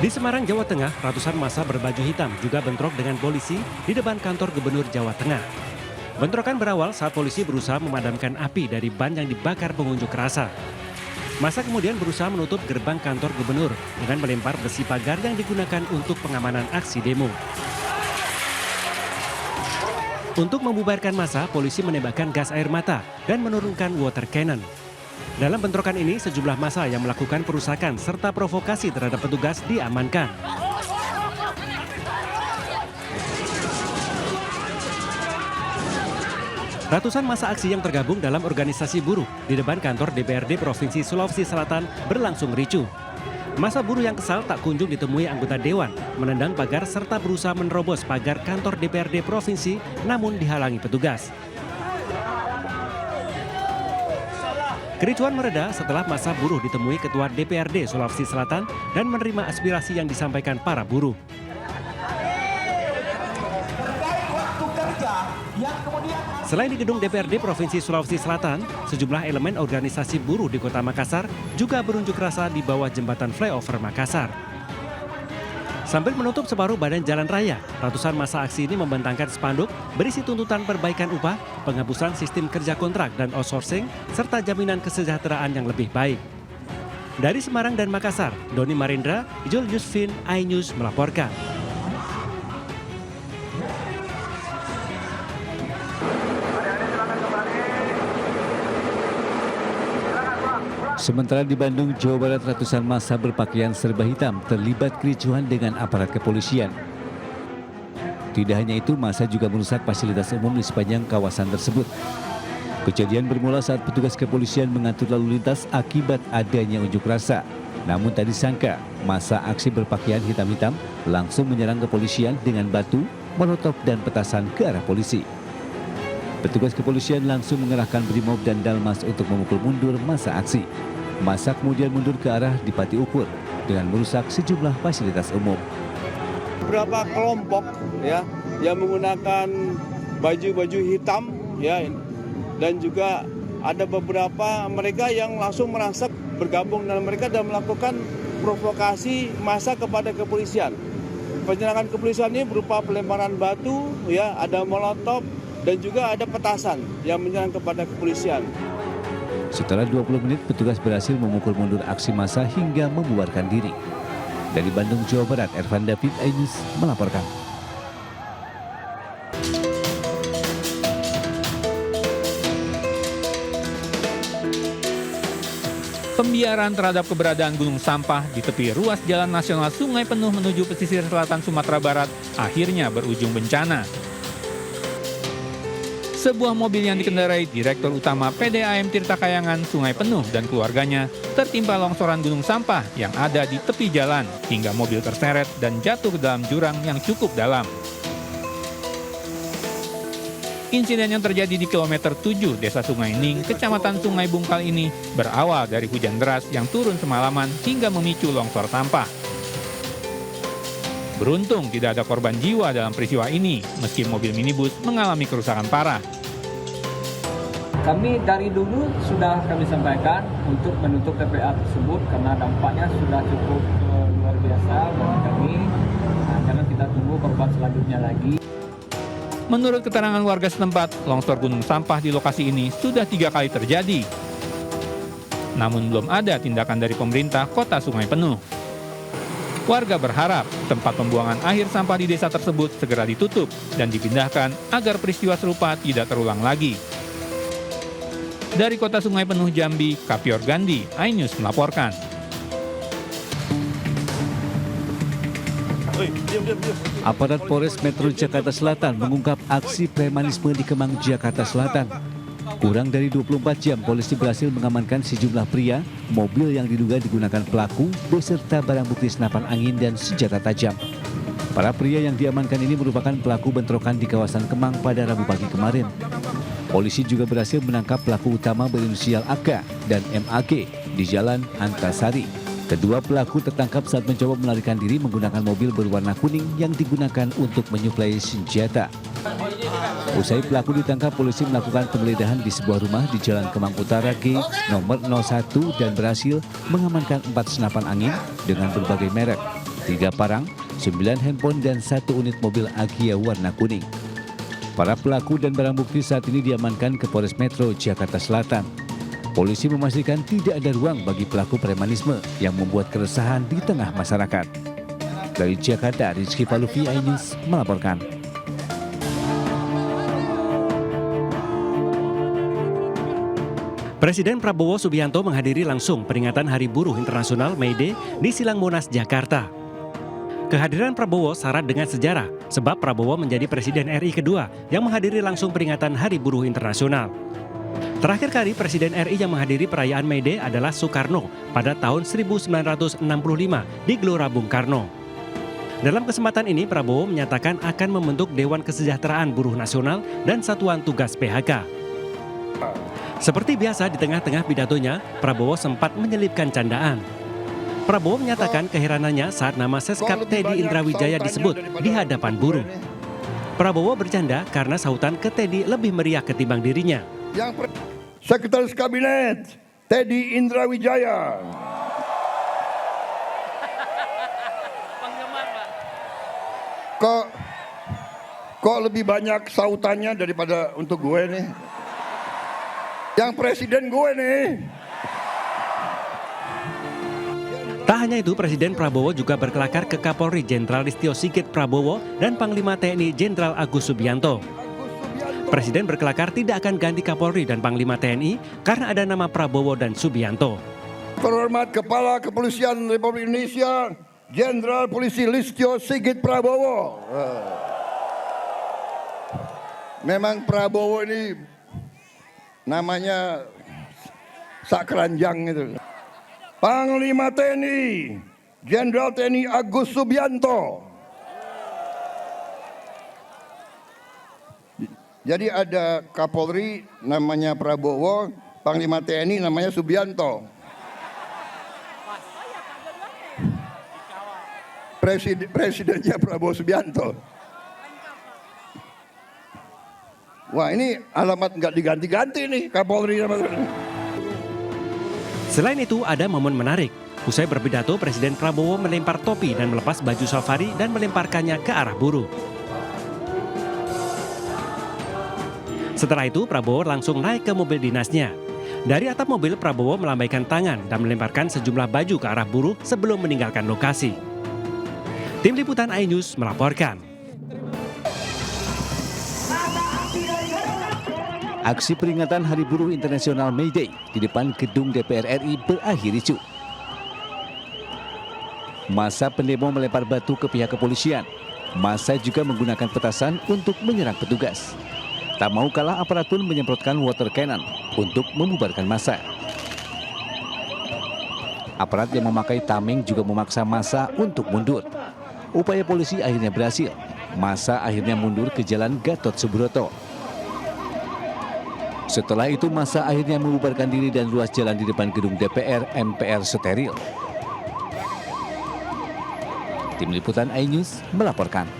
Di Semarang, Jawa Tengah, ratusan massa berbaju hitam juga bentrok dengan polisi di depan kantor Gubernur Jawa Tengah. Bentrokan berawal saat polisi berusaha memadamkan api dari ban yang dibakar pengunjuk rasa. Massa kemudian berusaha menutup gerbang kantor Gubernur dengan melempar besi pagar yang digunakan untuk pengamanan aksi demo. Untuk membubarkan massa, polisi menembakkan gas air mata dan menurunkan water cannon. Dalam bentrokan ini, sejumlah massa yang melakukan perusakan serta provokasi terhadap petugas diamankan. Ratusan massa aksi yang tergabung dalam organisasi buruh di depan kantor DPRD Provinsi Sulawesi Selatan berlangsung ricuh. Massa buruh yang kesal tak kunjung ditemui anggota dewan, menendang pagar serta berusaha menerobos pagar kantor DPRD Provinsi, namun dihalangi petugas. Kericuan mereda setelah massa buruh ditemui Ketua DPRD Sulawesi Selatan dan menerima aspirasi yang disampaikan para buruh. Selain di gedung DPRD Provinsi Sulawesi Selatan, sejumlah elemen organisasi buruh di Kota Makassar juga berunjuk rasa di bawah jembatan flyover Makassar. Sambil menutup separuh badan jalan raya, ratusan massa aksi ini membentangkan spanduk berisi tuntutan perbaikan upah, penghapusan sistem kerja kontrak dan outsourcing, serta jaminan kesejahteraan yang lebih baik. Dari Semarang dan Makassar, Doni Marindra, Jul Yusfin, iNews melaporkan. Sementara di Bandung, Jawa Barat, ratusan massa berpakaian serba hitam terlibat kericuhan dengan aparat kepolisian. Tidak hanya itu, massa juga merusak fasilitas umum di sepanjang kawasan tersebut. Kejadian bermula saat petugas kepolisian mengatur lalu lintas akibat adanya unjuk rasa. Namun tak disangka, massa aksi berpakaian hitam-hitam langsung menyerang kepolisian dengan batu, molotov dan petasan ke arah polisi. Petugas kepolisian langsung mengerahkan brimob dan dalmas untuk memukul mundur massa aksi. Massa kemudian mundur ke arah Dipati Ukur dengan merusak sejumlah fasilitas umum. Beberapa kelompok ya yang menggunakan baju-baju hitam ya, dan juga ada beberapa mereka yang langsung merangsak bergabung dengan mereka dan melakukan provokasi massa kepada kepolisian. Penyerangan kepolisian ini berupa pelemparan batu ya, ada molotov dan juga ada petasan yang menyerang kepada kepolisian. Setelah 20 menit, petugas berhasil memukul mundur aksi massa hingga membubarkan diri. Dari Bandung, Jawa Barat, Ervan David, iNews melaporkan. Pembiaran terhadap keberadaan gunung sampah di tepi ruas Jalan Nasional Sungai Penuh menuju pesisir selatan Sumatera Barat akhirnya berujung bencana. Sebuah mobil yang dikendarai Direktur Utama PDAM Tirta Kayangan Sungai Penuh dan keluarganya tertimpa longsoran gunung sampah yang ada di tepi jalan hingga mobil terseret dan jatuh ke dalam jurang yang cukup dalam. Insiden yang terjadi di kilometer 7 Desa Sungai Ning, Kecamatan Sungai Bungkal ini berawal dari hujan deras yang turun semalaman hingga memicu longsor sampah. Beruntung tidak ada korban jiwa dalam peristiwa ini, meski mobil minibus mengalami kerusakan parah. Kami dari dulu sudah kami sampaikan untuk menutup TPA tersebut karena dampaknya sudah cukup luar biasa bagi kami. Karena kita tunggu korban selanjutnya lagi. Menurut keterangan warga setempat, longsor gunung sampah di lokasi ini sudah 3 kali terjadi. Namun belum ada tindakan dari pemerintah Kota Sungai Penuh. Warga berharap tempat pembuangan akhir sampah di desa tersebut segera ditutup dan dipindahkan agar peristiwa serupa tidak terulang lagi. Dari Kota Sungai Penuh Jambi, Kapior Gandhi, iNews melaporkan. Aparat Polres Metro Jakarta Selatan mengungkap aksi premanisme di Kemang, Jakarta Selatan. Kurang dari 24 jam, polisi berhasil mengamankan sejumlah pria, mobil yang diduga digunakan pelaku, beserta barang bukti senapan angin dan senjata tajam. Para pria yang diamankan ini merupakan pelaku bentrokan di kawasan Kemang pada Rabu pagi kemarin. Polisi juga berhasil menangkap pelaku utama berinisial AK dan MAG di Jalan Antasari. Kedua pelaku tertangkap saat mencoba melarikan diri menggunakan mobil berwarna kuning yang digunakan untuk menyuplai senjata. Usai pelaku ditangkap, polisi melakukan penggeledahan di sebuah rumah di Jalan Kemang Utara G nomor 01 dan berhasil mengamankan 4 senapan angin dengan berbagai merek. 3 parang, 9 handphone, dan 1 unit mobil Agya warna kuning. Para pelaku dan barang bukti saat ini diamankan ke Polres Metro Jakarta Selatan. Polisi memastikan tidak ada ruang bagi pelaku premanisme yang membuat keresahan di tengah masyarakat. Dari Jakarta, Rizky Falufi, iNews melaporkan. Presiden Prabowo Subianto menghadiri langsung peringatan Hari Buruh Internasional May Day di Silang Monas, Jakarta. Kehadiran Prabowo syarat dengan sejarah, sebab Prabowo menjadi Presiden RI kedua yang menghadiri langsung peringatan Hari Buruh Internasional. Terakhir kali Presiden RI yang menghadiri perayaan May Day adalah Soekarno pada tahun 1965 di Gelora Bung Karno. Dalam kesempatan ini, Prabowo menyatakan akan membentuk Dewan Kesejahteraan Buruh Nasional dan Satuan Tugas PHK. Seperti biasa di tengah-tengah pidatonya, Prabowo sempat menyelipkan candaan. Prabowo menyatakan keheranannya saat nama Seskap Teddy Indrawijaya disebut di hadapan buruh. Prabowo bercanda karena sautan ke Teddy lebih meriah ketimbang dirinya. Sekretaris Kabinet Teddy Indrawijaya. Kok lebih banyak sautannya daripada untuk gue nih? Yang presiden gue nih. Tak hanya itu, Presiden Prabowo juga berkelakar ke Kapolri Jenderal Listio Sigit Prabowo dan Panglima TNI Jenderal Agus Subianto. Presiden berkelakar tidak akan ganti Kapolri dan Panglima TNI karena ada nama Prabowo dan Subianto. Terhormat Kepala Kepolisian Republik Indonesia Jenderal Polisi Listio Sigit Prabowo. Memang Prabowo ini namanya sak keranjang itu. Panglima TNI Jenderal TNI Agus Subianto. Jadi ada Kapolri namanya Prabowo, Panglima TNI namanya Subianto. Presidennya Prabowo Subianto. Wah, ini alamat nggak diganti-ganti nih Kapolri. Selain itu, ada momen menarik. Usai berpidato, Presiden Prabowo melempar topi dan melepas baju safari dan melemparkannya ke arah buruh. Setelah itu, Prabowo langsung naik ke mobil dinasnya. Dari atap mobil, Prabowo melambaikan tangan dan melemparkan sejumlah baju ke arah buruh sebelum meninggalkan lokasi. Tim Liputan iNews melaporkan. Aksi peringatan Hari Buruh Internasional May Day di depan gedung DPR RI berakhir ricuh. Massa pendemo melempar batu ke pihak kepolisian. Massa juga menggunakan petasan untuk menyerang petugas. Tak mau kalah, aparat pun menyemprotkan water cannon untuk membubarkan massa. Aparat yang memakai tameng juga memaksa massa untuk mundur. Upaya polisi akhirnya berhasil. Massa akhirnya mundur ke Jalan Gatot Subroto. Setelah itu, massa akhirnya membubarkan diri dan ruas jalan di depan gedung DPR MPR steril. Tim Liputan iNews melaporkan.